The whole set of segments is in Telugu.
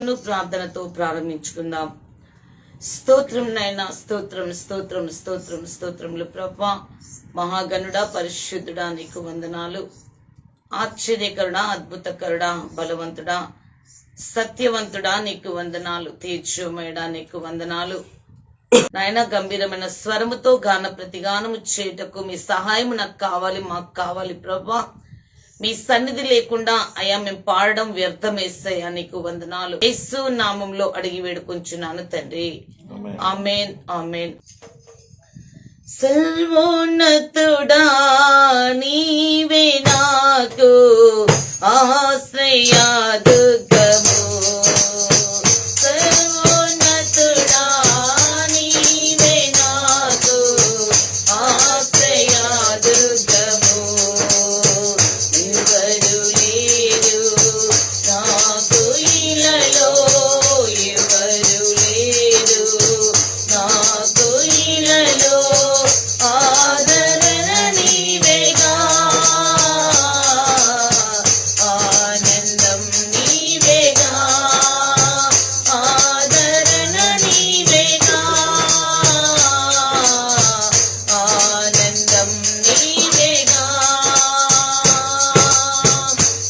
ప్రార్థనతో ప్రారంభించుకుందాం. స్తోత్రం నైనా, స్తోత్రం స్తోత్రం స్తోత్రం స్తోత్రములు ప్రభా. మహాగణుడా, పరిశుద్ధుడా, నీకు వందనాలు. ఆశ్చర్యకరుడా, అద్భుతకరుడా, బలవంతుడా, సత్యవంతుడా, నీకు వందనాలు. తేజోమయుడా, నీకు వందనాలు. నాయన, గంభీరమైన స్వరముతో గాన ప్రతిగానము చేయుటకు మీ సహాయం నాకు కావాలి, మాకు కావాలి ప్రభా. మీ సన్నిధి లేకుండా అయ్యా మేము పాడడం వ్యర్థమేసయ్యా, నీకు వందనాలు. యేసు నామంలో అడిగి వేడుకొంచున్నాను తండ్రి, ఆమేన్ ఆమేన్. సర్వోన్నతుడా, నీవే నాకు ఆశ్రయ దుర్గము. సర్వోన్నతుడా, నీవే నాకు ఆశ్రయ దుర్గము. ఎవరు లేరు నాకు ఇలలో, ఎవరు లేరు నాకు ఇలలో. ఆదరణ నీవేగా, ఆనందం నీవేగా, ఆదరణ నీవేగా, ఆనందం నీవేగా.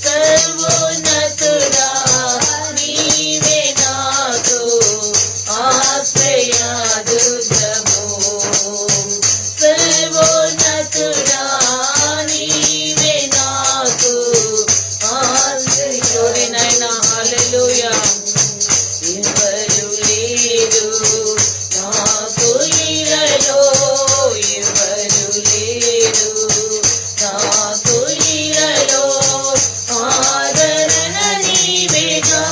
సర్వోన్నతుడా, నీవే నాకు ఆశ్రయ దుర్గము. సర్వోన్నతుడా, నీవే నాకు ఆశ్రయ. నైనా హల్లెలూయా. ఎవరు లేరు నాకు ఇలలో, ఎవరు లేరు నాకు ఇలలో. ఆదరణ నీవేగా,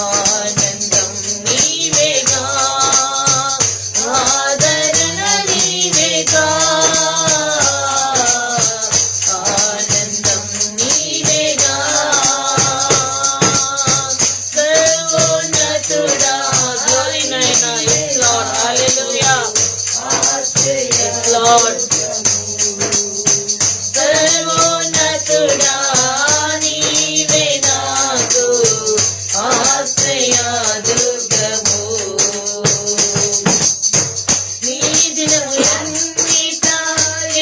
ఆనందం నీవేగా, ఆదరణ నీవేగా, ఆనందం నీవేగా. సర్వోన్నతుడా, గ్లోరీ నైనా. yes lord, hallelujah, yes lord. సర్వోన్నతుడా, నీవే నాకు ఆశ్రయ దుర్గము. నీ దినములన్నిట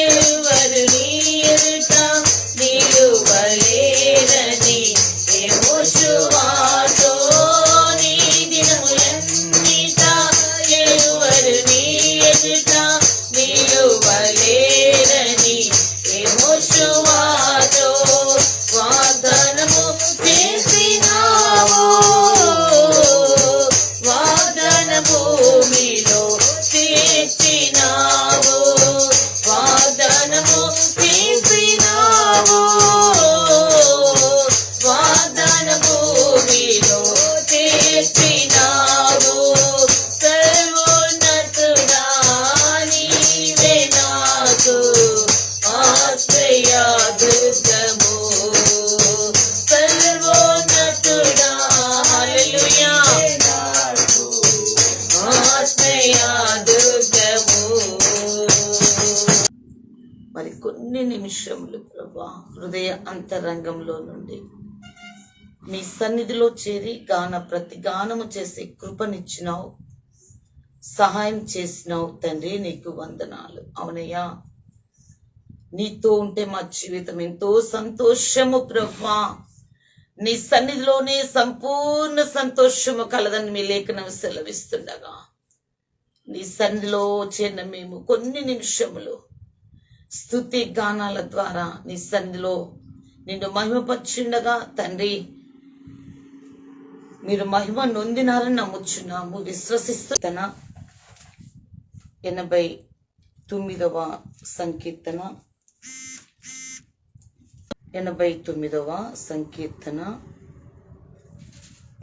ఎవరు నీ ఎదుట నిలువలేరని యెహోషువతో. నీ దినములన్నిట ఎవరు నీ ఎదుట నిలువలేరని యెహోషువతో వాగ్దానము చేసినావు. వాగ్దాన భూమిలో చేర్చినావు, వాగ్దానము చేసినావు, వాగ్దాన భూమిలో చేర్చినావు. సర్వోన్నతుడా, నీవే నాకు ఆశ్రయ దుర్గము. సర్వోన్నతుడా, హల్లెలూయా, ఆశ్రయ దుర్గము. మరి కొన్ని నిమిషములు ప్రభా, హృదయ అంతరంగంలో నుండి నీ సన్నిధిలో చేరి గాన ప్రతిగానము చేసే కృపనిచ్చినావు, సహాయం చేసినావు తండ్రి, నీకు వందనాలు. అవునయ్యా, నీతో ఉంటే మా జీవితం ఎంతో సంతోషము ప్రభా. నీ సన్నిధిలోనే సంపూర్ణ సంతోషము కలదని మీ లేఖనం సెలవిస్తుండగా, నీ సన్నిధిలో చేరిన మేము కొన్ని నిమిషములు స్తుతి గానాల ద్వారా నీ సన్నిధిలో నిన్ను మహిమపరచుండగా తండ్రి, మీరు మహిమ నొందినారని నమ్ముచున్నాము, విశ్వసిస్తున్న 89వ సంకీర్తన 89వ సంకీర్తన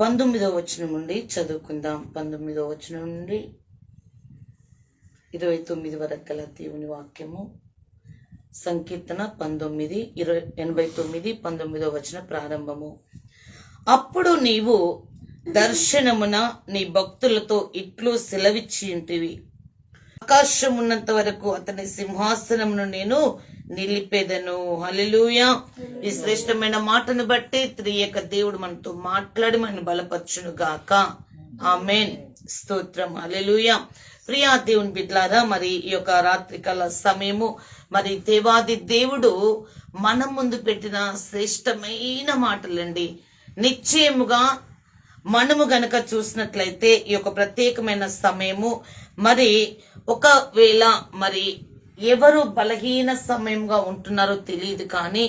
19వ వచనం నుండి చదువుకుందాం. 19వ వచనం నుండి 29 వరకు గల దేవుని వాక్యము. సంకీర్తన 89 19వ వచన ప్రారంభము. అప్పుడు నీవు దర్శనమున నీ భక్తులతో ఇట్లు సెలవిచ్చి ఉంటివి, ఆకాశం ఉన్నంత వరకు అతని సింహాసనమును నేను నిలిపెదను. హల్లెలూయా. ఈ శ్రేష్టమైన మాటను బట్టి త్రియక దేవుడు మనతో మాట్లాడి మన బలపరచును గాక. ఆమేన్. స్తోత్రం. హల్లెలూయా. ప్రియా దేవుని బిడ్డలారా, మరి ఈ యొక్క రాత్రికాల సమయము మరి దేవాది దేవుడు మన ముందు పెట్టిన శ్రేష్టమైన మాటలండి. నిశ్చయముగా మనము గనక చూసినట్లయితే ఈ యొక్క ప్రత్యేకమైన సమయము మరి ఒకవేళ మరి ఎవరు బలహీన సమయంగా ఉంటున్నారో తెలియదు, కానీ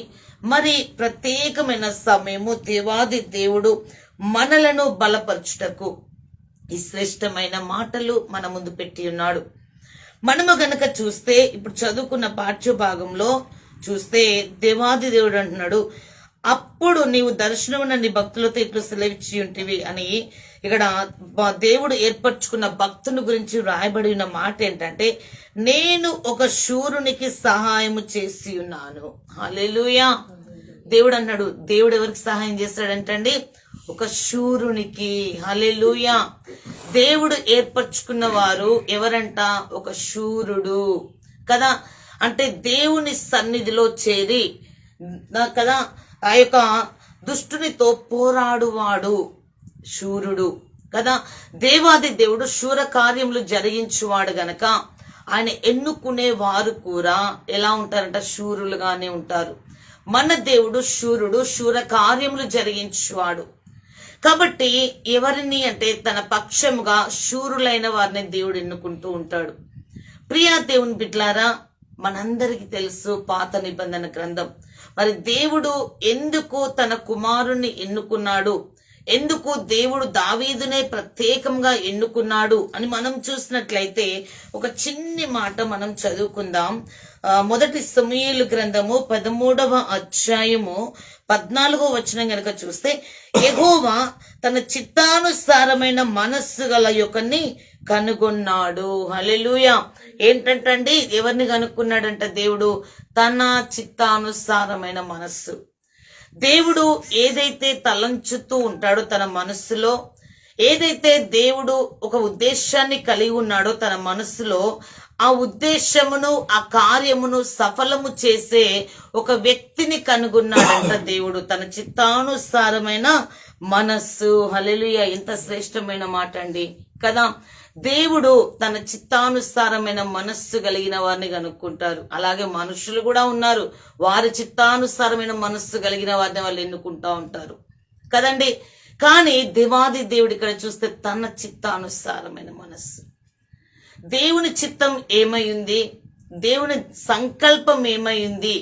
మరి ప్రత్యేకమైన సమయము దేవాది దేవుడు మనలను బలపరచుటకు ఈ శ్రేష్టమైన మాటలు మన ముందు పెట్టి ఉన్నాడు. మనము గనక చూస్తే ఇప్పుడు చదువుకున్న పాఠ్య భాగంలో చూస్తే దేవాది దేవుడు అంటున్నాడు, అప్పుడు నీవు దర్శనమున నీ భక్తులతో ఇట్లు సెలవిచ్చి ఉంటివి అని. ఇక్కడ దేవుడు ఏర్పరచుకున్న భక్తుని గురించి రాయబడి ఉన్న మాట ఏంటంటే, నేను ఒక శూరునికి సహాయము చేసి ఉన్నాను. హల్లెలూయా. దేవుడు అన్నాడు. దేవుడు ఎవరికి సహాయం చేస్తాడంటండి? ఒక శూరునికి. హల్లెలూయా. దేవుడు ఏర్పరచుకున్న వారు ఎవరంట? ఒక శూరుడు కదా. అంటే దేవుని సన్నిధిలో చేరి కదా ఆ యొక్క దుష్టునితో పోరాడువాడు శూరుడు కదా. దేవాది దేవుడు శూర కార్యములు జరిగించువాడు గనక ఆయన ఎన్నుకునే వారు కూడా ఎలా ఉంటారంట? శూరులుగానే ఉంటారు. మన దేవుడు శూరుడు, శూర కార్యములు జరిగించువాడు. కాబట్టి ఎవరిని అంటే తన పక్షముగా శూరులైన వారిని దేవుడు ఎన్నుకుంటూ ఉంటాడు. ప్రియా దేవుని బిడ్డలారా, మనందరికీ తెలుసు పాత నిబంధన గ్రంథం మరి దేవుడు ఎందుకు తన కుమారుణ్ణి ఎన్నుకున్నాడు, ఎందుకు దేవుడు దావీదునే ప్రత్యేకంగా ఎన్నుకున్నాడు అని మనం చూసినట్లయితే ఒక చిన్ని మాట మనం చదువుకుందాం. మొదటి సమూయేలు గ్రంథము 13వ అధ్యాయము 14వ వచనం గనక చూస్తే, యెహోవా తన చిత్తానుసారమైన మనస్సు గల యొక్కని కనుగొన్నాడు. హల్లెలూయా. ఏంటంటండి? ఎవరిని కనుక్కున్నాడంట దేవుడు? తన చిత్తానుసారమైన మనస్సు. దేవుడు ఏదైతే తలంచుతూ ఉంటాడో తన మనస్సులో, ఏదైతే దేవుడు ఒక ఉద్దేశాన్ని కలిగి ఉన్నాడో తన మనస్సులో, ఆ ఉద్దేశమును ఆ కార్యమును సఫలము చేసే ఒక వ్యక్తిని కనుగొన్నాడంట దేవుడు. తన చిత్తానుసారమైన మనస్సు. హల్లెలూయా. ఎంత శ్రేష్టమైన మాట అండి కదా. దేవుడు తన చిత్తానుసారమైన మనస్సు కలిగిన వారిని కనుక్కుంటారు. అలాగే మనుషులు కూడా ఉన్నారు, వారి చిత్తానుసారమైన మనస్సు కలిగిన వారిని వాళ్ళు ఎన్నుకుంటా ఉంటారు కదండి. కానీ దేవాది దేవుడు ఇక్కడ చూస్తే తన చిత్తానుసారమైన మనస్సు. దేవుని చిత్తం ఏమై ఉంది, దేవుని సంకల్పం ఏమై ఉంది,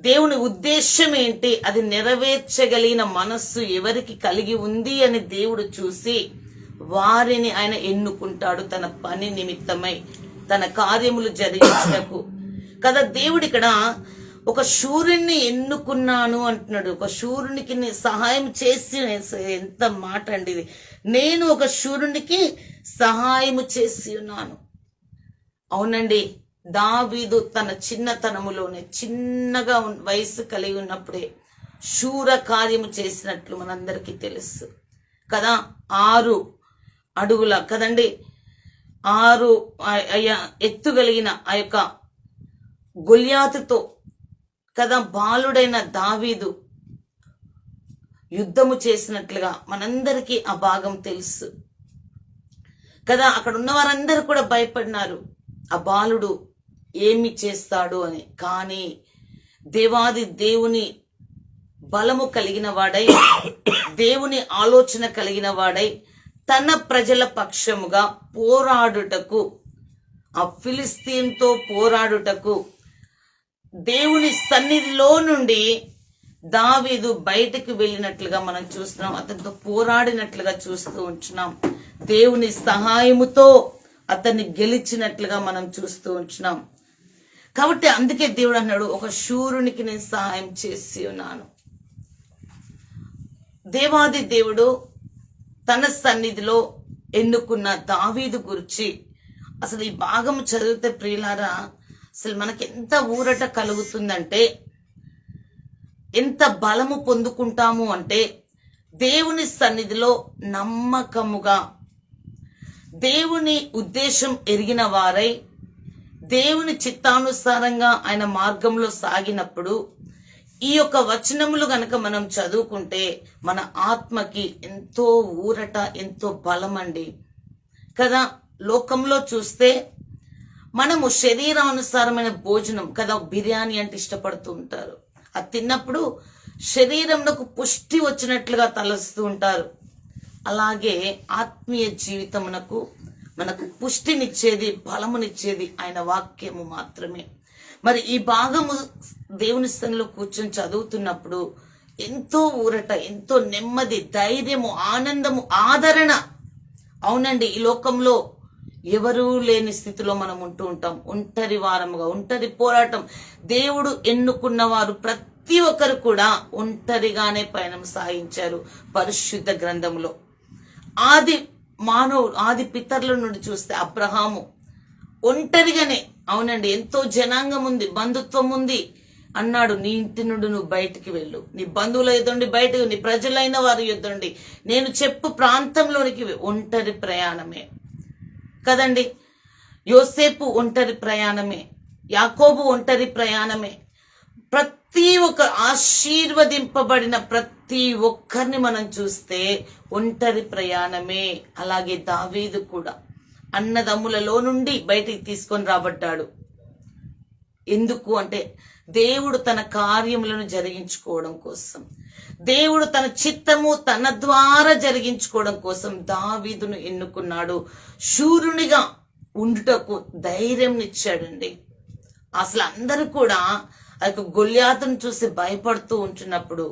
దేవుని ఉద్దేశం ఏంటి, అది నెరవేర్చగలిగిన మనస్సు ఎవరికి కలిగి ఉంది అని దేవుడు చూసి వారిని ఆయన ఎన్నుకుంటాడు తన పని నిమిత్తమై, తన కార్యములు జరిగించటకు కదా. దేవుడు ఇక్కడ ఒక శూరుణ్ణి ఎన్నుకున్నాను అంటున్నాడు. ఒక శూరునికి సహాయం చేసి, ఎంత మాట అండి ఇది. నేను ఒక శూరునికి సహాయము చేసి ఉన్నాను. అవునండి, దావీదు తన చిన్నతనములోనే, చిన్నగా వయసు కలిగి ఉన్నప్పుడే శూర కార్యము చేసినట్లు మనందరికీ తెలుసు కదా. 6 అడుగుల కదండి, 6 ఎత్తుగలిగిన ఆ యొక్క గొల్యాతుతో కదా బాలుడైన దావీదు యుద్ధము చేసినట్లుగా మనందరికీ ఆ భాగం తెలుసు కదా. అక్కడ ఉన్న వారందరూ కూడా భయపడినారు, ఆ బాలుడు ఏమి చేస్తాడు అని. కానీ దేవాది దేవుని బలము కలిగిన వాడై, దేవుని ఆలోచన కలిగిన వాడై తన ప్రజల పక్షముగా పోరాడుటకు, ఆ ఫిలిస్తీన్తో పోరాడుటకు దేవుని సన్నిధిలో నుండి దావీదు బయటకు వెళ్ళినట్లుగా మనం చూస్తున్నాం. అతనితో పోరాడినట్లుగా చూస్తూ ఉంటున్నాం. దేవుని సహాయముతో అతన్ని గెలిచినట్లుగా మనం చూస్తూ ఉంటున్నాం. కాబట్టి అందుకే దేవుడు అన్నాడు, ఒక శూరునికి నేను సహాయం చేసి ఉన్నాను. దేవాది దేవుడు తన సన్నిధిలో ఎన్నుకున్న దావీదు గురించి అసలు ఈ భాగం చదివితే ప్రియులారా, అసలు మనకి ఎంత ఊరట కలుగుతుందంటే, ఎంత బలము పొందుకుంటాము అంటే, దేవుని సన్నిధిలో నమ్మకముగా దేవుని ఉద్దేశం ఎరిగిన వారై, దేవుని చిత్తానుసారంగా ఆయన మార్గంలో సాగినప్పుడు ఈ యొక్క వచనములు గనక మనం చదువుకుంటే మన ఆత్మకి ఎంతో ఊరట, ఎంతో బలం అండి కదా. లోకంలో చూస్తే మనము శరీరానుసారమైన భోజనం కదా, బిర్యానీ అంటే ఇష్టపడుతూ ఉంటారు. అది తిన్నప్పుడు శరీరంలో పుష్టి వచ్చినట్లుగా తలస్తూ ఉంటారు. అలాగే ఆత్మీయ జీవితమునకు మనకు పుష్టినిచ్చేది, బలమునిచ్చేది ఆయన వాక్యము మాత్రమే. మరి ఈ భాగము దేవుని స్థలంలో కూర్చొని చదువుతున్నప్పుడు ఎంతో ఊరట, ఎంతో నెమ్మది, ధైర్యము, ఆనందము, ఆదరణ. అవునండి, ఈ లోకంలో ఎవరూ లేని స్థితిలో మనం ఉంటూ ఉంటాం. ఒంటరి వారముగా, ఒంటరి పోరాటం. దేవుడు ఎన్నుకున్న వారు ప్రతి ఒక్కరు కూడా ఒంటరిగానే పయనం సాగించారు. పరిశుద్ధ గ్రంథంలో ఆది పితరుల నుండి చూస్తే అబ్రహాము ఒంటరిగానే, అవునండి, ఎంతో జనాంగం ఉంది, బంధుత్వం ఉంది. అన్నాడు, నీ ఇంటి నుండి నువ్వు బయటికి వెళ్ళు, నీ బంధువుల యుద్ధండి బయటకు, నీ ప్రజలైన వారి యుద్ధండి, నేను చెప్పు ప్రాంతంలోనికి. ఒంటరి ప్రయాణమే కదండి. యోసేపు ఒంటరి ప్రయాణమే, యాకోబు ఒంటరి ప్రయాణమే. ప్రతి ఒక్క ఆశీర్వదింపబడిన ప్రతి ఒక్కరిని మనం చూస్తే ఒంటరి ప్రయాణమే. అలాగే దావీదు కూడా అన్నదమ్ములలో నుండి బయటికి తీసుకొని రాబడ్డాడు. ఎందుకు అంటే దేవుడు తన కార్యములను జరిగించుకోవడం కోసం, దేవుడు తన చిత్తము తన ద్వారా జరిగించుకోవడం కోసం దావీదును ఎన్నుకున్నాడు. శూరునిగా ఉండుటకు ధైర్యం ఇచ్చాడండి. అసలు అందరూ కూడా ఆ యొక్క గొల్యాతును చూసి భయపడుతూ ఉంటున్నప్పుడు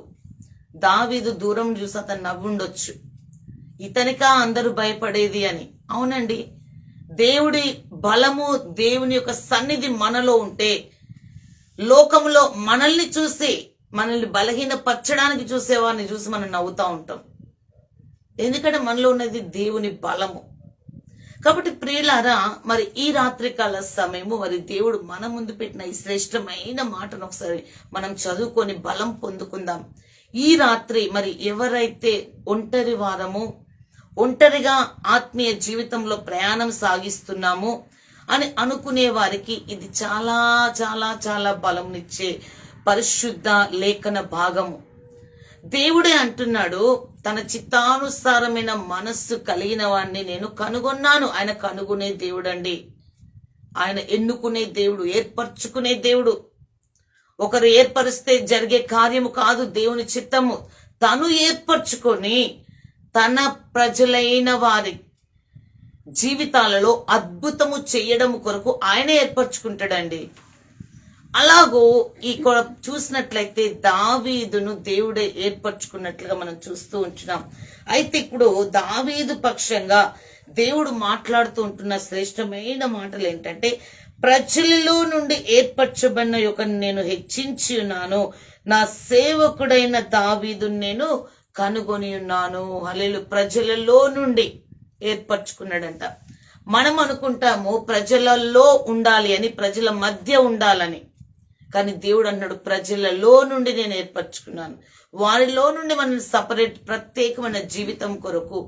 దావీదు దూరం చూసి అతను నవ్వుండొచ్చు, ఇతనికా అందరూ భయపడేది అని. అవునండి, దేవుడి బలము, దేవుని యొక్క సన్నిధి మనలో ఉంటే లోకంలో మనల్ని చూసి, మనల్ని బలహీనపరచడానికి చూసేవారిని చూసి మనం నవ్వుతూ ఉంటాం. ఎందుకంటే మనలో ఉన్నది దేవుని బలము. కాబట్టి ప్రియులారా, మరి ఈ రాత్రికాల సమయము మరి దేవుడు మన ముందు పెట్టిన ఈ శ్రేష్టమైన మాటను ఒకసారి మనం చదువుకొని బలం పొందుకుందాం. ఈ రాత్రి మరి ఎవరైతే ఒంటరి వారము, ఒంటరిగా ఆత్మీయ జీవితంలో ప్రయాణం సాగిస్తున్నాము అని అనుకునే వారికి ఇది చాలా చాలా చాలా బలంనిచ్చే పరిశుద్ధ లేఖన భాగము. దేవుడే అంటున్నాడు, తన చిత్తానుసారమైన మనస్సు కలిగిన వాడిని నేను కనుగొన్నాను. ఆయన కనుగొనే దేవుడండి, ఆయన ఎన్నుకునే దేవుడు, ఏర్పరచుకునే దేవుడు. ఒకరు ఏర్పరిస్తే జరిగే కార్యము కాదు దేవుని చిత్తము. తను ఏర్పరచుకొని తన ప్రజలైన వారి జీవితాలలో అద్భుతము చేయడం కొరకు ఆయన ఏర్పరచుకుంటాడండి. అలాగో ఇక్కడ చూసినట్లయితే దావీదును దేవుడే ఏర్పరచుకున్నట్లుగా మనం చూస్తూ ఉంటున్నాం. అయితే ఇప్పుడు దావీదు పక్షంగా దేవుడు మాట్లాడుతూ ఉంటున్న శ్రేష్టమైన మాటలు ఏంటంటే, ప్రజలలో నుండి ఏర్పరచబడిన ఒకరిని నేను హెచ్చించి ఉన్నాను, నా సేవకుడైన దావీదును నేను కనుగొని ఉన్నాను. హల్లెలూయా. ప్రజలలో నుండి ఏర్పరచుకున్నాడంట. మనం అనుకుంటాము ప్రజలలో ఉండాలి అని, ప్రజల మధ్య ఉండాలని. కానీ దేవుడు అన్నాడు, ప్రజలలో నుండి నేను ఏర్పరచుకున్నాను. వారిలో నుండి మనం సపరేట్, ప్రత్యేకమైన జీవితం కొరకు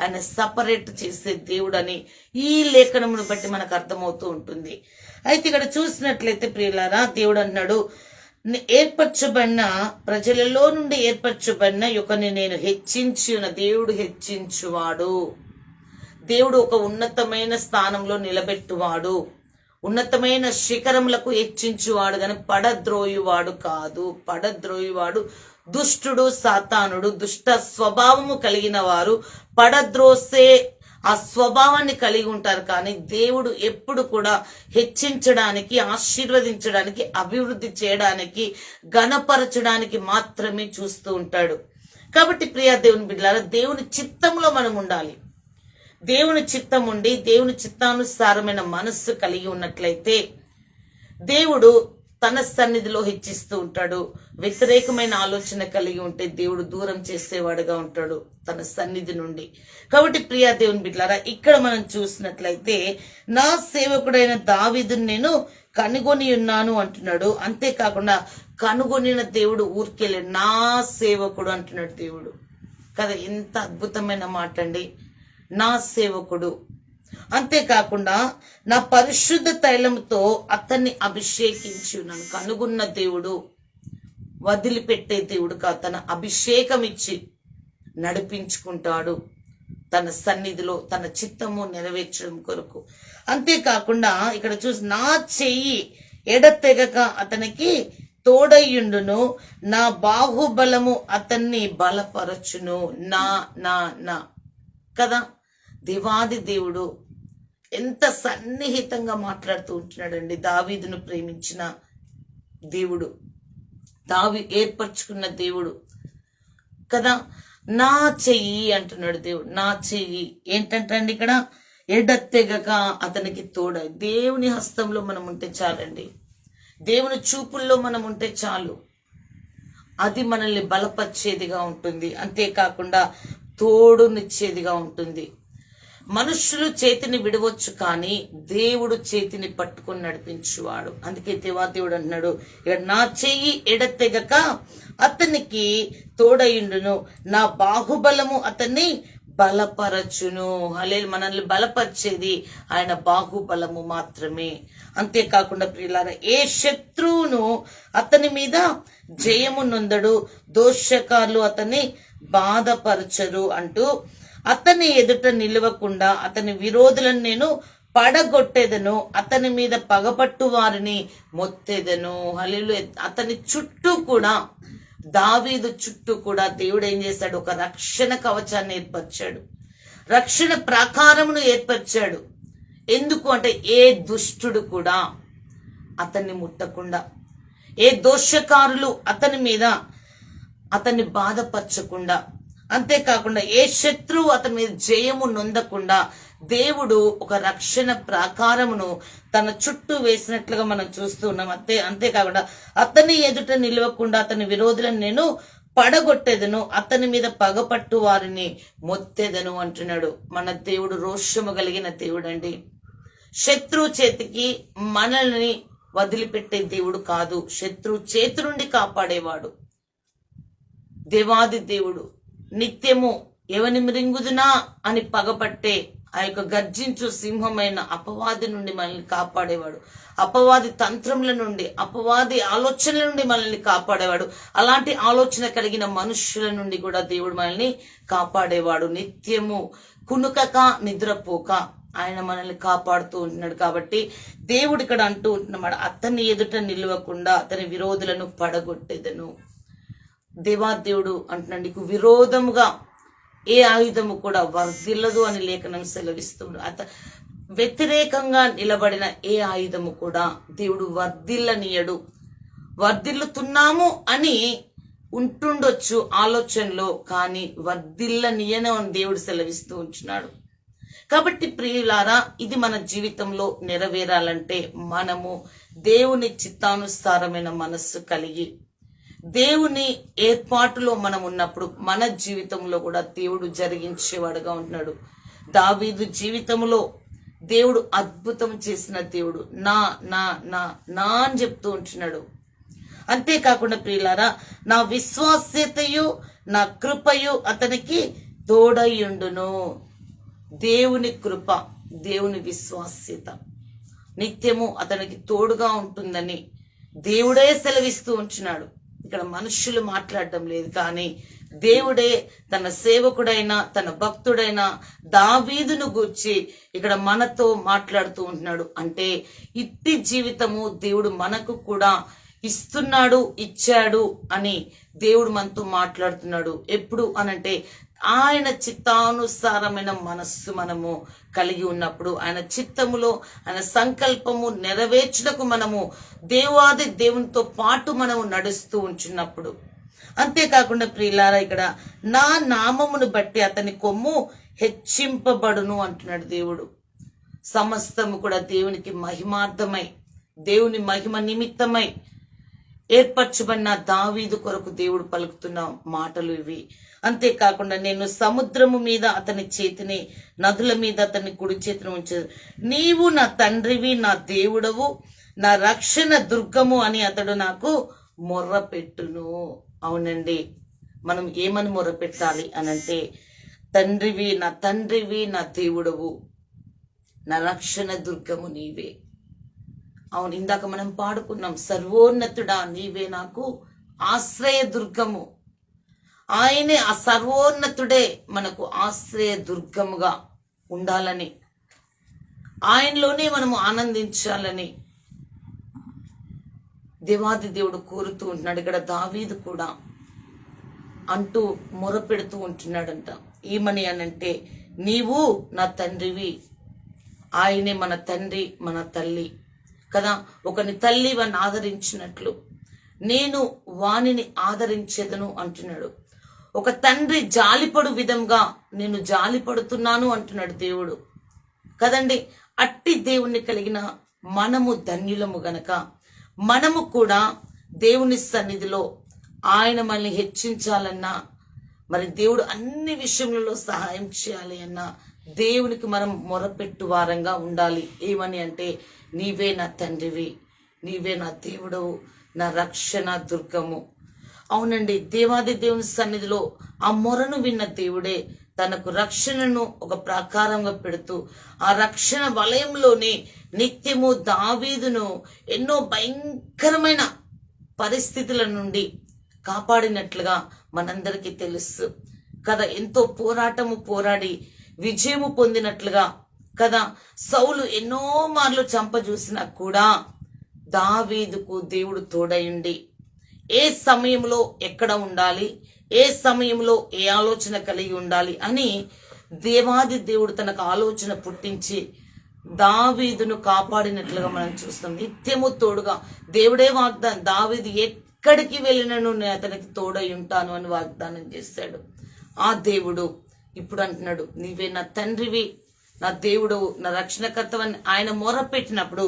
ఆయన సపరేట్ చేసే దేవుడు అని ఈ లేఖనమును బట్టి మనకు అర్థమవుతూ ఉంటుంది. అయితే ఇక్కడ చూసినట్లయితే ప్రియులారా, దేవుడు అన్నాడు, ఏర్పరచబడిన ప్రజలలో నుండి ఏర్పరచబడిన ఒకరిని నేను హెచ్చించి ఉన్న. దేవుడు హెచ్చించువాడు, దేవుడు ఒక ఉన్నతమైన స్థానంలో నిలబెట్టువాడు, ఉన్నతమైన శిఖరములకు హెచ్చించువాడు గాని పడద్రోయువాడు కాదు. పడద్రోయువాడు దుష్టుడు, సాతానుడు, దుష్ట స్వభావము కలిగిన వారు పడద్రోసే ఆ స్వభావాన్ని కలిగి ఉంటారు. కానీ దేవుడు ఎప్పుడు కూడా హెచ్చించడానికి, ఆశీర్వదించడానికి, అభివృద్ధి చేయడానికి, ఘనపరచడానికి మాత్రమే చూస్తూ ఉంటాడు. కాబట్టి ప్రియా దేవుని బిడ్డలారా, దేవుని చిత్తంలో మనం ఉండాలి. దేవుని చిత్తం ఉండి దేవుని చిత్తానుసారమైన మనస్సు కలిగి ఉన్నట్లయితే దేవుడు తన సన్నిధిలో హెచ్చిస్తూ ఉంటాడు. వ్యతిరేకమైన ఆలోచన కలిగి ఉంటే దేవుడు దూరం చేసేవాడుగా ఉంటాడు తన సన్నిధి నుండి. కాబట్టి ప్రియా దేవుని బిడ్డలారా, ఇక్కడ మనం చూసినట్లయితే నా సేవకుడైన దావీదును నేను కనుగొని ఉన్నాను అంటున్నాడు. అంతేకాకుండా కనుగొనిన దేవుడు ఊరికెళ్ళాడు, నా సేవకుడు అంటున్నాడు దేవుడు కదా. ఎంత అద్భుతమైన మాట అండి, నా సేవకుడు. అంతేకాకుండా నా పరిశుద్ధ తైలముతో అతన్ని అభిషేకించి నన్ను కనుగొన్న దేవుడు వదిలిపెట్టే దేవుడు కాదు, తన అభిషేకం ఇచ్చి నడిపించుకుంటాడు తన సన్నిధిలో తన చిత్తము నెరవేర్చడం కొరకు. అంతేకాకుండా ఇక్కడ చూసి నా చెయ్యి ఎడతెగక అతనికి తోడయ్యుండును, నా బాహుబలము అతన్ని బలపరచును. నా నా నా కదా, దేవాది దేవుడు ఎంత సన్నిహితంగా మాట్లాడుతూ ఉంటున్నాడండి. దావీదును ప్రేమించిన దేవుడు, ఏర్పరచుకున్న దేవుడు కదా. నా చెయ్యి అంటున్నాడు దేవుడు, నా చెయ్యి ఏంటంటండి ఇక్కడ, ఎడతెగక అతనికి తోడ. దేవుని హస్తంలో మనం ఉంటే చాలండి, దేవుని చూపుల్లో మనం ఉంటే చాలు, అది మనల్ని బలపరిచేదిగా ఉంటుంది. అంతేకాకుండా తోడునిచ్చేదిగా ఉంటుంది. మనుషులు చేతిని విడవచ్చు, కానీ దేవుడు చేతిని పట్టుకొని నడిపించువాడు. అందుకే దేవాదేవుడు అంటున్నాడు, నా చెయ్యి ఎడతెగక అతనికి తోడయుండును, నా బాహుబలము అతన్ని బలపరచును. మనల్ని బలపరిచేది ఆయన బాహుబలము మాత్రమే. అంతేకాకుండా ప్రియులారా, ఏ శత్రువును అతని మీద జయము నొందడు, దోషకారులు అతన్ని బాధపరచరు అంటూ, అతని ఎదుట నిలవకుండా అతని విరోధులను నేను పడగొట్టేదను, అతని మీద పగపట్టు వారిని మొత్తేదను. హల్లెలూయా. అతని చుట్టూ కూడా, దావీదు చుట్టూ కూడా దేవుడు ఏం చేశాడు, ఒక రక్షణ కవచాన్ని ఏర్పరిచాడు, రక్షణ ప్రాకారమును ఏర్పరిచాడు. ఎందుకు అంటే ఏ దుష్టుడు కూడా అతన్ని ముట్టకుండా, ఏ దోషకారులు అతని మీద అతన్ని బాధపరచకుండా, అంతేకాకుండా ఏ శత్రువు అతని మీద జయము నొందకుండా దేవుడు ఒక రక్షణ ప్రాకారమును తన చుట్టూ వేసినట్లుగా మనం చూస్తూ ఉన్నాం. అంతేకాకుండా అతని ఎదుట నిలవకుండా అతని విరోధులను నేను పడగొట్టేదను, అతని మీద పగపట్టు వారిని మొత్తేదను అంటున్నాడు. మన దేవుడు రోషము కలిగిన దేవుడు అండి. శత్రువు చేతికి మనల్ని వదిలిపెట్టే దేవుడు కాదు, శత్రువు చేతి నుండి కాపాడేవాడు దేవాది దేవుడు. నిత్యము ఎవని మృంగుదునా అని పగపట్టే ఆ యొక్క గర్జించు సింహమైన అపవాది నుండి మనల్ని కాపాడేవాడు, అపవాది తంత్రముల నుండి, అపవాది ఆలోచనల నుండి మనల్ని కాపాడేవాడు. అలాంటి ఆలోచన కలిగిన మనుష్యుల నుండి కూడా దేవుడు మనల్ని కాపాడేవాడు. నిత్యము కునుకక నిద్రపోక ఆయన మనల్ని కాపాడుతూ ఉంటున్నాడు. కాబట్టి దేవుడు ఇక్కడ అంటూ ఉంటున్నాడు, అతన్ని ఎదుట నిలవకుండా అతని విరోధులను పడగొట్టేదను. దేవాదేవుడు అంటున్నాడు, నీకు విరోధముగా ఏ ఆయుధము కూడా వర్ధిల్లదు అని లేఖనం సెలవిస్తుంది. వ్యతిరేకంగా నిలబడిన ఏ ఆయుధము కూడా దేవుడు వర్ధిల్లనీయడు. వర్ధిల్లుతున్నాము అని ఉంటుండొచ్చు ఆలోచనలో, కానీ వర్ధిల్లనీయను అని దేవుడు సెలవిస్తూ ఉంటున్నాడు. కాబట్టి ప్రియులారా, ఇది మన జీవితంలో నెరవేరాలంటే మనము దేవుని చిత్తానుసారమైన మనస్సు కలిగి, దేవుని ఏర్పాటులో మనం ఉన్నప్పుడు మన జీవితంలో కూడా దేవుడు జరిగించేవాడుగా ఉంటున్నాడు. దావీదు జీవితంలో దేవుడు అద్భుతం చేసిన దేవుడు. నా నా నా నా అని చెప్తూ ఉంటున్నాడు. అంతేకాకుండా ప్రియులారా, నా విశ్వాస్యతయు నా కృపయు అతనికి తోడయుండును. దేవుని కృప, దేవుని విశ్వాస్యత నిత్యము అతనికి తోడుగా ఉంటుందని దేవుడే సెలవిస్తూ ఉంటున్నాడు. ఇక్కడ మనుషులు మాట్లాడడం లేదు, కానీ దేవుడే తన సేవకుడైన తన భక్తుడైన దావీదును గూర్చి ఇక్కడ మనతో మాట్లాడుతూ ఉంటున్నాడు. అంటే ఇట్టి జీవితము దేవుడు మనకు కూడా ఇస్తున్నాడు, ఇచ్చాడు అని దేవుడు మనతో మాట్లాడుతున్నాడు. ఎప్పుడు అనంటే ఆయన చిత్తానుసారమైన మనస్సు మనము కలిగి ఉన్నప్పుడు, ఆయన చిత్తములో ఆయన సంకల్పము నెరవేర్చుటకు మనము దేవాది దేవునితో పాటు మనము నడుస్తూ ఉంటున్నప్పుడు. అంతేకాకుండా ప్రియులారా, ఇక్కడ నా నామమును బట్టి అతని కొమ్ము హెచ్చింపబడును అంటున్నాడు దేవుడు. సమస్తము కూడా దేవునికి మహిమార్థమై, దేవుని మహిమ నిమిత్తమై ఏర్పరచబడిన దావీదు కొరకు దేవుడు పలుకుతున్న మాటలు ఇవి. అంతేకాకుండా నేను సముద్రము మీద అతని చేతిని, నదుల మీద అతని కుడి చేతిని ఉంచాను. నీవు నా తండ్రివి, నా దేవుడవు, నా రక్షణ దుర్గము అని అతడు నాకు మొర్ర పెట్టును. అవునండి, మనం ఏమని మొర్ర పెట్టాలి అనంటే, తండ్రివి, నా దేవుడవు, నా రక్షణ దుర్గము నీవే. అవును, ఇందాక మనం పాడుకున్నాం, సర్వోన్నతుడా నీవే నాకు ఆశ్రయ దుర్గము. ఆయనే, ఆ సర్వోన్నతుడే మనకు ఆశ్రయ దుర్గముగా ఉండాలని, ఆయనలోనే మనము ఆనందించాలని దేవాది దేవుడు కోరుతూ ఉంటున్నాడు. ఇక్కడ దావీదు కూడా అంటూ మొరపెడుతూ ఉంటున్నాడంట. ఏమని అనంటే, నీవు నా తండ్రివి, ఆయనే మన తండ్రి మన తల్లి కదా. ఒకని తల్లి వాడిని ఆదరించినట్లు నేను వానిని ఆదరించేదను అంటున్నాడు. ఒక తండ్రి జాలిపడు విధంగా నేను జాలిపడుతున్నాను అంటున్నాడు దేవుడు కదండి. అట్టి దేవుణ్ణి కలిగిన మనము ధన్యులము గనక మనము కూడా దేవుని సన్నిధిలో ఆయన మనల్ని హెచ్చించాలన్నా, మరి దేవుడు అన్ని విషయములలో సహాయం చేయాలి అన్నా దేవునికి మనం మొరపెట్టు వారంగా ఉండాలి. ఏమని అంటే, నీవే నా తండ్రివి, నీవే నా దేవుడవు, నా రక్షణ దుర్గము. అవునండి, దేవాది దేవుని సన్నిధిలో ఆ మొరను విన్న దేవుడే తనకు రక్షణను ఒక ప్రాకారంగా పెడుతూ ఆ రక్షణ వలయంలోనే నిత్యము దావీదును ఎన్నో భయంకరమైన పరిస్థితుల నుండి కాపాడినట్లుగా మనందరికీ తెలుసు కదా. ఎంతో పోరాడి విజయము పొందినట్లుగా కదా. సౌలు ఎన్నో మార్లు చంపజూసినా కూడా దావీదుకు దేవుడు తోడయుండి ఏ సమయంలో ఎక్కడ ఉండాలి, ఏ సమయంలో ఏ ఆలోచన కలిగి ఉండాలి అని దేవాది దేవుడు తనకు ఆలోచన పుట్టించి దావీదును కాపాడినట్లుగా మనం చూస్తాం. నిత్యము తోడుగా దేవుడే వాగ్దానం, దావీదు ఎక్కడికి వెళ్ళినను నేను అతనికి తోడై ఉంటాను అని వాగ్దానం చేశాడు. ఆ దేవుడు ఇప్పుడు అంటున్నాడు, నీవే నా తండ్రివి, నా దేవుడు, నా రక్షణకర్తవని ఆయన మొరపెట్టినప్పుడు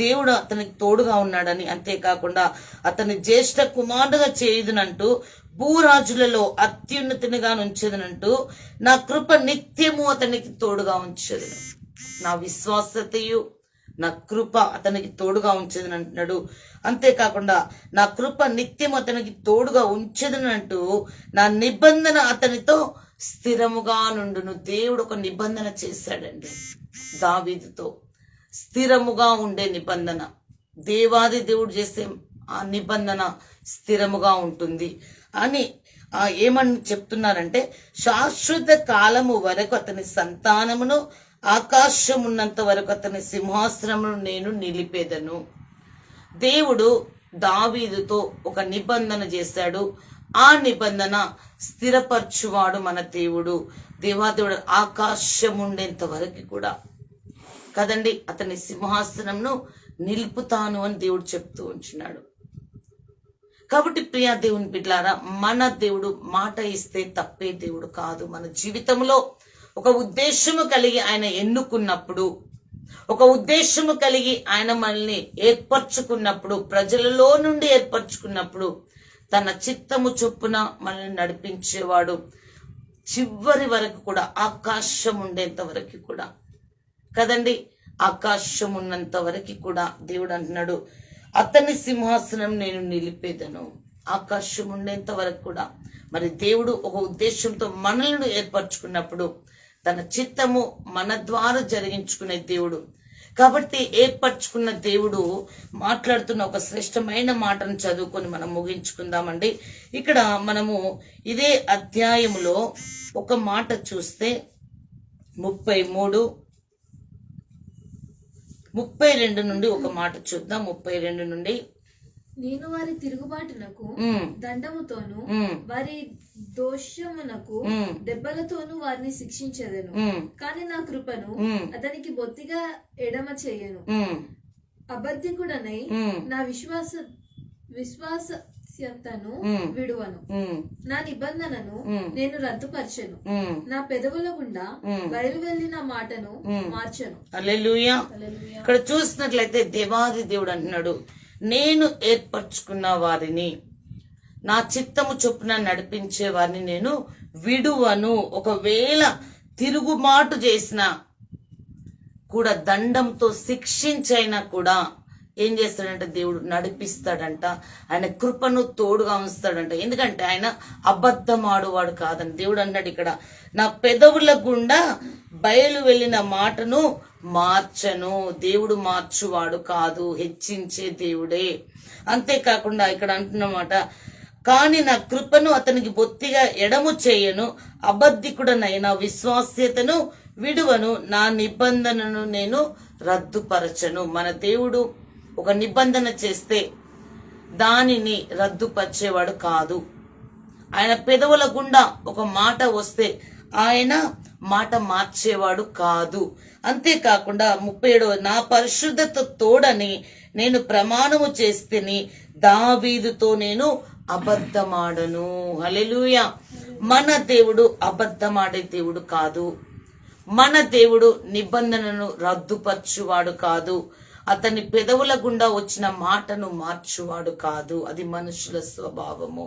దేవుడు అతనికి తోడుగా ఉన్నాడని, అంతేకాకుండా అతని జ్యేష్ఠ కుమారుడుగా చేయుదునంటూ భూరాజులలో అత్యున్నతినిగా ఉంచేదనంటూ నా కృప నిత్యము అతనికి తోడుగా ఉంచేది, నా విశ్వాసతయు నా కృప అతనికి తోడుగా ఉంచేదని అంటున్నాడు. అంతేకాకుండా నా కృప నిత్యం అతనికి తోడుగా ఉంచేదని అంటూ నా నిబంధన అతనితో స్థిరముగా నుండును. దేవుడు ఒక నిబంధన చేశాడండి దావీదుతో, స్థిరముగా ఉండే నిబంధన. దేవాది దేవుడు చేసే ఆ నిబంధన స్థిరముగా ఉంటుంది అని ఏమని చెప్తున్నారంటే, శాశ్వత కాలము వరకు అతని సంతానమును, ఆకాశం ఉన్నంత వరకు అతని సింహాసనమును నేను నిలిపేదను. దేవుడు దావీదుతో ఒక నిబంధన చేశాడు. ఆ నిబంధన స్థిరపరచువాడు మన దేవుడు. దేవాదేవుడు ఆకాశం ఉండేంత వరకు కూడా కదండి అతని సింహాసనంను నిలుపుతాను అని దేవుడు చెప్తూ ఉంటున్నాడు. కాబట్టి ప్రియా దేవుని బిడ్డలారా, మన దేవుడు మాట ఇస్తే తప్పే దేవుడు కాదు. మన జీవితంలో ఒక ఉద్దేశము కలిగి ఆయన ఎన్నుకున్నప్పుడు, ఒక ఉద్దేశము కలిగి ఆయన మనల్ని ఏర్పరచుకున్నప్పుడు, ప్రజలలో నుండి ఏర్పరచుకున్నప్పుడు తన చిత్తము చొప్పున మనల్ని నడిపించేవాడు. చివరి వరకు కూడా, ఆకాశం ఉండేంత వరకు కూడా కదండి, ఆకాశం ఉన్నంత వరకు కూడా దేవుడు అంటున్నాడు, అతని సింహాసనం నేను నిలిపేదను. ఆకాశం ఉండేంత వరకు కూడా మరి దేవుడు ఒక ఉద్దేశంతో మనల్ని ఏర్పరచుకున్నప్పుడు తన చిత్తము మన ద్వారా జరిగించుకునే దేవుడు. కాబట్టి ఏర్పరచుకున్న దేవుడు మాట్లాడుతున్న ఒక శ్రేష్టమైన మాటను చదువుకొని మనం ముగించుకుందామండి. ఇక్కడ మనము ఇదే అధ్యాయములో ఒక మాట చూస్తే 32 నుండి ఒక మాట చూద్దాం. 32 నుండి, నేను వారి తిరుగుబాటునకు దండముతోను వారి దోషమునకు దెబ్బలతోను వారిని శిక్షించెదను, కాని నా కృపను అతనికి బొత్తిగా ఎడమ చేయను. అబద్ధికుడనై నా విశ్వాసతను విడువను. నా నిబంధనను నేను రద్దుపరచను. నా పెదవుల గుండా బయలు వెళ్ళిన మాటను మార్చను. హల్లెలూయా. ఇక్కడ చూసినట్లయితే దేవాది దేవుడు అంటున్నాడు, నేను ఏర్పరచుకున్న వారిని, నా చిత్తము చొప్పున నడిపించే వారిని నేను విడువను. ఒకవేళ తిరుగుమాటు చేసినా కూడా, దండంతో శిక్షించైనా కూడా ఏం చేస్తాడంట, దేవుడు నడిపిస్తాడంట, ఆయన కృపను తోడుగా ఉంచుతాడంట. ఎందుకంటే ఆయన అబద్ధం ఆడువాడు కాదని దేవుడు అన్నాడు ఇక్కడ, నా పెదవుల గుండా బయలు వెళ్ళిన మాటను మార్చను. దేవుడు మార్చువాడు కాదు, హెచ్చించే దేవుడే. అంతేకాకుండా ఇక్కడ అంటున్నమాట, కాని నా కృపను అతనికి బొత్తిగా ఎడము చేయను, అబద్ధికుడనైనా విశ్వాస్యతను విడువను, నా నిబంధనను నేను రద్దుపరచను. మన దేవుడు ఒక నిబంధన చేస్తే దానిని రద్దుపరిచేవాడు కాదు. ఆయన పెదవుల గుండా ఒక మాట వస్తే ఆయన మాట మార్చేవాడు కాదు. అంతేకాకుండా 37వ, నా పరిశుద్ధత తోడని నేను ప్రమాణము చేస్తేని దావీదుతో నేను అబద్ధమాడను. హల్లెలూయా. మన దేవుడు అబద్ధమాడే దేవుడు కాదు. మన దేవుడు నిబంధనను రద్దుపరచువాడు కాదు. అతని పెదవుల గుండా వచ్చిన మాటను మార్చువాడు కాదు. అది మనుషుల స్వభావము.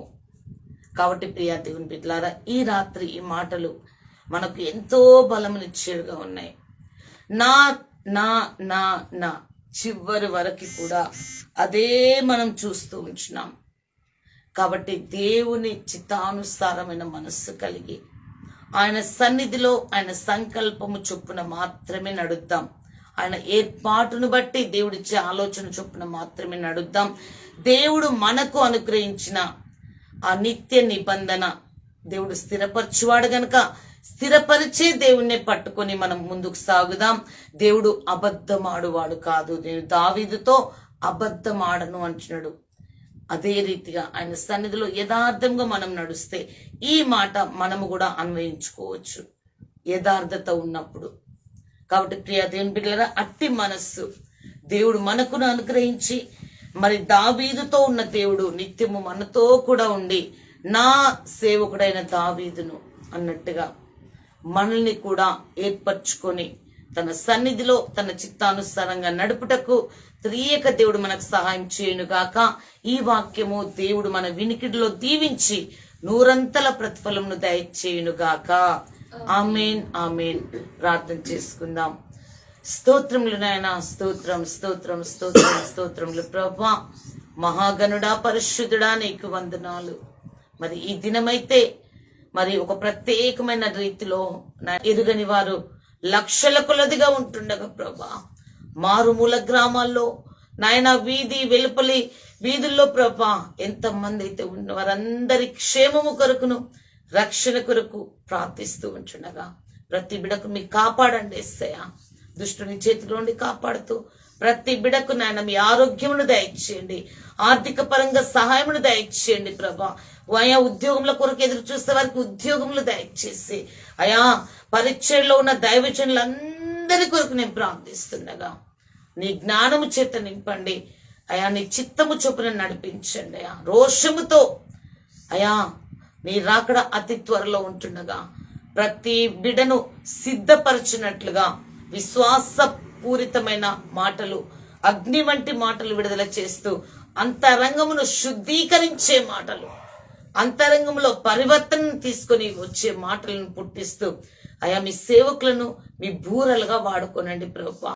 కాబట్టి ప్రియా దేవుని బిడ్డలారా, ఈ రాత్రి ఈ మాటలు మనకు ఎంతో బలమునిచ్చేవిగా ఉన్నాయి. నా నా నా నా చివరి వరకు కూడా అదే మనం చూస్తూ ఉంటున్నాం. కాబట్టి దేవుని చిత్తానుసారమైన మనస్సు కలిగి ఆయన సన్నిధిలో ఆయన సంకల్పము చొప్పున మాత్రమే నడుద్దాం. ఆయన ఏర్పాటును బట్టి దేవుడిచ్చే ఆలోచన చొప్పున మాత్రమే నడుద్దాం. దేవుడు మనకు అనుగ్రహించిన ఆ నిత్య నిబంధన దేవుడు స్థిరపరచువాడు గనక స్థిరపరిచే దేవుణ్ణి పట్టుకొని మనం ముందుకు సాగుదాం. దేవుడు అబద్ధమాడువాడు కాదు. నేను దావీదుతో అబద్ధమాడను అంటున్నాడు. అదే రీతిగా ఆయన సన్నిధిలో యథార్థంగా మనం నడుస్తే ఈ మాట మనము కూడా అన్వయించుకోవచ్చు యథార్థత ఉన్నప్పుడు. కాబట్టి ప్రియ దేవుని బిడ్డలారా, అట్టి మనస్సు దేవుడు మనకును అనుగ్రహించి, మరి దావీదుతో ఉన్న దేవుడు నిత్యము మనతో కూడా ఉండి నా సేవకుడైన దావీదును అన్నట్టుగా మనల్ని కూడా ఏర్పరచుకొని తన సన్నిధిలో తన చిత్తానుసారంగా నడుపుటకు త్రియేక దేవుడు మనకు సహాయం చేయునుగాక. ఈ వాక్యము దేవుడు మన వినికిడిలో దీవించి నూరంతల ప్రతిఫలమును దయచేయునుగాక. ఆమేన్ ఆమేన్. ప్రార్థన చేసుకుందాం. స్తోత్రములు నాయనా, స్తోత్రం స్తోత్రం స్తోత్రం స్తోత్రములు ప్రభువా. మహాగణుడా, పరిశుద్ధుడా, నీకు వందనాలు. మరి ఈ దినమైతే మరి ఒక ప్రత్యేకమైన రీతిలో ఎరుగని వారు లక్షల కొలదిగా ఉంటుండగా ప్రభా, మారుమూల గ్రామాల్లో నాయన వీధి వెలుపలి వీధుల్లో ప్రభా ఎంతమంది అయితే ఉన్న వారందరి క్షేమము కొరకును రక్షణ కొరకు ప్రార్థిస్తూ ఉంటుండగా ప్రతి బిడకు మీ కాపాడండి యేసయ్యా. దుష్టుని చేతిలో నుండి కాపాడుతూ ప్రతి బిడకు నాయన మీ ఆరోగ్యమును దయచేయండి, ఆర్థిక పరంగా సహాయమును దయచేయండి ప్రభా. ఆయా ఉద్యోగంలో కొరకు ఎదురు చూసే వారికి ఉద్యోగములు దయచేసి, అయా పరీక్షల్లో ఉన్న దైవజనులందరి కొరకు నేను ప్రార్థిస్తుండగా నీ జ్ఞానము చేత నింపండి అయా. నీ చిత్తము చొప్పున నడిపించండి అయా. రోషముతో అయా నీ రాకడ అతి త్వరలో ఉంటుండగా ప్రతి బిడను సిద్ధపరచినట్లుగా విశ్వాసపూరితమైన మాటలు, అగ్ని వంటి మాటలు విడుదల చేస్తూ అంతరంగమును శుద్ధీకరించే మాటలు, అంతరంగంలో పరివర్తనను తీసుకొని వచ్చే మాటలను పుట్టిస్తూ అయా మీ సేవకులను మీ బూరలుగా వాడుకోనండి ప్రభువా.